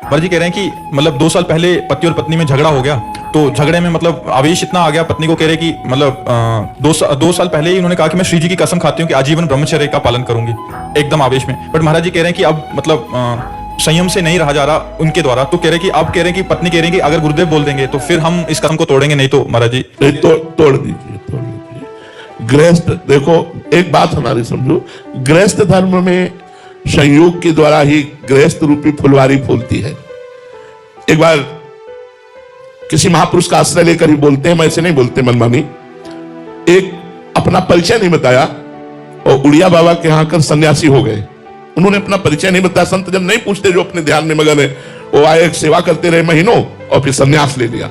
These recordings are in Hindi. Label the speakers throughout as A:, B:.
A: महाराज जी कह रहे हैं कि मतलब 2 साल पहले पति और पत्नी में झगड़ा हो गया, तो झगड़े में मतलब आवेश इतना आ गया, पत्नी को कह रहे कि मतलब 2 साल पहले ही उन्होंने कहा कि मैं श्री जी की कसम खाती हूँ कि आजीवन ब्रह्मचर्य का पालन करूंगी, एकदम आवेश में। बट महाराज जी कह रहे हैं कि अब मतलब संयम से नहीं रहा जा रहा उनके द्वारा, तो कह रहे हैं कि अब कह रहे हैं कि पत्नी कह रही है कि अगर गुरुदेव बोल देंगे तो फिर हम इस कसम को तोड़ेंगे, नहीं तो महाराज जी
B: तोड़ दीजिए। गृहस्थ देखो, एक बात हमारी समझो, गृहस्थ धर्म में संयोग के द्वारा ही गृहस्थ रूपी फुलवारी फूलती है। एक बार किसी महापुरुष का आश्रय लेकर ही बोलते हैं, मैं ऐसे नहीं बोलते मनमानी, एक अपना परिचय नहीं बताया और उड़िया बाबा के यहां आकर सन्यासी हो गए। उन्होंने अपना परिचय नहीं बताया। संत जब नहीं पूछते, जो अपने ध्यान में मगन है, वो आए, सेवा करते रहे महीनों और फिर सन्यास ले लिया।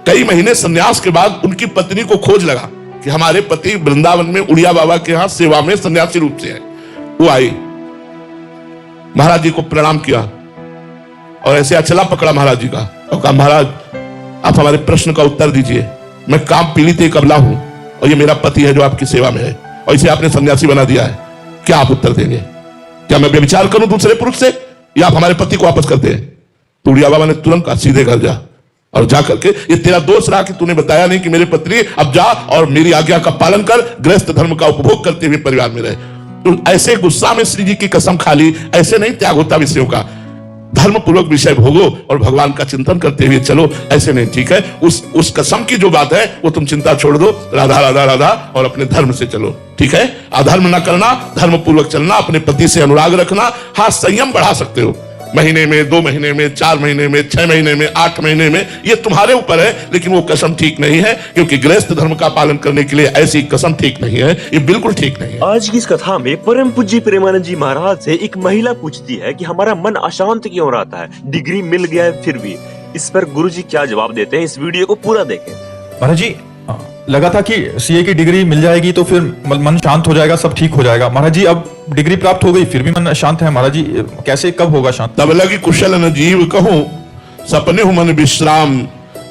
B: कई महीने सन्यास के बाद उनकी पत्नी को खोज लगा कि हमारे पति वृंदावन में उड़िया बाबा के यहां सेवा में सन्यासी रूप से है। वो आई, महाराज जी को प्रणाम किया और ऐसे अचला पकड़ा महाराज जी का और कहा, महाराज आप हमारे प्रश्न का उत्तर दीजिए, मैं काम पीड़ित एक अबला हूं और ये मेरा पति है जो आपकी सेवा में है और इसे आपने सन्यासी बना दिया है, क्या आप उत्तर देंगे? क्या मैं व्यभिचार करूं दूसरे पुरुष से या आप हमारे पति को वापस करते हैं? तो उड़िया बाबा ने तुरंत कहा, सीधे घर जा और जा करके, ये तेरा दोष रहा कि तूने बताया नहीं कि मेरे पत्नी, अब जा और मेरी आज्ञा का पालन कर, गृहस्थ धर्म का उपभोग करते हुए परिवार में रहे। तो ऐसे गुस्सा में श्री जी की कसम खा ली, ऐसे नहीं त्याग होता विषयों का। धर्म पूर्वक विषय भोगो और भगवान का चिंतन करते हुए चलो, ऐसे नहीं, ठीक है? उस कसम की जो बात है वो तुम चिंता छोड़ दो, राधा राधा राधा, और अपने धर्म से चलो, ठीक है? अधर्म ना करना, धर्म पूर्वक चलना, अपने पति से अनुराग रखना। हाँ, संयम बढ़ा सकते हो, महीने में, 2 महीने में, 4 महीने में, 6 महीने में, 8 महीने में, ये तुम्हारे ऊपर है, लेकिन वो कसम ठीक नहीं है, क्योंकि गृहस्थ धर्म का पालन करने के लिए ऐसी कसम ठीक नहीं है, ये बिल्कुल ठीक नहीं है।
C: आज की इस कथा में परम पूज्य प्रेमानंद जी महाराज से एक महिला पूछती है कि हमारा मन अशांत क्यों रहता है, डिग्री मिल गया है फिर भी। इस पर गुरु जी क्या जवाब देते हैं, इस वीडियो को पूरा देखें।
A: महाराज जी लगा था कि सीए की डिग्री मिल जाएगी तो फिर मन शांत हो जाएगा, सब ठीक हो जाएगा। महाराज जी अब डिग्री प्राप्त हो गई फिर भी मन शांत है, महाराज जी कैसे, कब होगा शांत?
B: तब लगी कुशल न जीव कहूं, सपने हो मन विश्राम,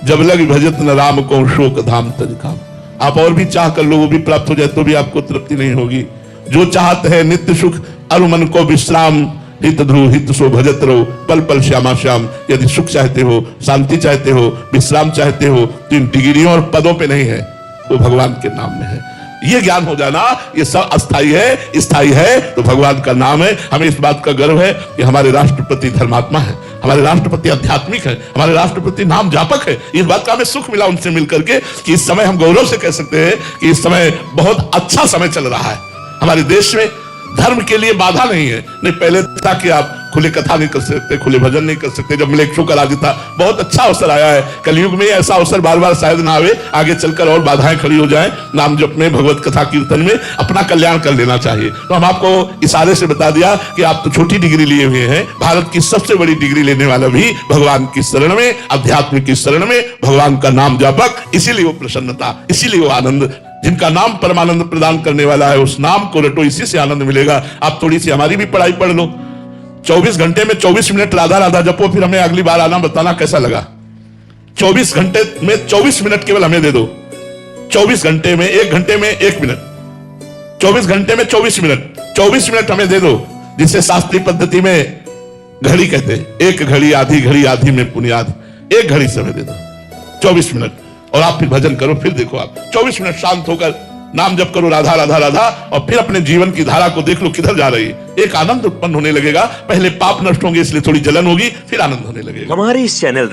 B: जब लगी भजत न राम को शोक धाम तज काम। आप और भी चाह कर लो, वो भी प्राप्त हो जाए तो भी आपको तृप्ति नहीं होगी। जो चाहते हैं नित्य सुख, अरु मन को विश्राम, हित ध्रुव हित सो भजत रहो, पल पल श्यामा श्याम। यदि सुख चाहते हो, शांति चाहते हो, विश्राम चाहते हो, तो इन डिग्रियों और पदों पे नहीं है, वो भगवान के नाम में है। ये ज्ञान हो जाना, ये सब अस्थाई है, स्थायी है तो भगवान का नाम है। हमें इस बात का गर्व है कि हमारे राष्ट्रपति धर्मात्मा है, हमारे राष्ट्रपति आध्यात्मिक है, हमारे राष्ट्रपति नाम जापक है। इस बात का हमें सुख मिला उनसे मिलकर के कि इस समय हम गौरव से कह सकते हैं कि इस समय बहुत अच्छा समय चल रहा है हमारे देश में। धर्म के लिए बाधा नहीं है। नहीं, पहले था कि आप खुले कथा नहीं कर सकते, खुले भजन नहीं कर सकते, जब मिलेक्षों का राज्य था। बहुत अच्छा अवसर आया है, कलयुग में ऐसा अवसर बार बार शायद ना आवे, आगे चलकर और बाधाएं खड़ी हो जाएं। नाम जप में, भगवत कथा कीर्तन में अपना कल्याण कर लेना चाहिए। तो हम आपको इशारे से बता दिया कि आप तो छोटी डिग्री लिए हुए हैं, भारत की सबसे बड़ी डिग्री लेने वाला भी भगवान की शरण में, अध्यात्म की शरण में, भगवान का नाम जापक, इसीलिए वो प्रसन्नता, इसीलिए वो आनंद। जिनका नाम परमानंद प्रदान करने वाला है, उस नाम को रटो, इसी से आनंद मिलेगा। आप थोड़ी सी हमारी भी पढ़ाई पढ़ लो, 24 घंटे में 24 मिनट राधा राधा जपो, फिर हमें अगली बार आना, बताना कैसा लगा। 24 घंटे में 24 मिनट केवल हमें दे दो, 24 घंटे में 1 घंटे में 1 मिनट, 24 घंटे में 24 मिनट, 24 मिनट हमें दे दो, जिसे शास्त्रीय पद्धति में घड़ी कहते हैं। 1 घड़ी आधी घड़ी, आधी में पुनियाद, 1 घड़ी समय दे दो, 24 मिनट, और आप फिर भजन करो। फिर देखो आप 24 मिनट शांत होकर नाम जप करो, राधा राधा राधा, और फिर अपने जीवन की धारा को देख लो किधर जा रही है। एक आनंद उत्पन्न होने लगेगा। पहले पाप नष्ट होंगे इसलिए थोड़ी जलन होगी, फिर आनंद होने लगेगा।
C: हमारे इस चैनल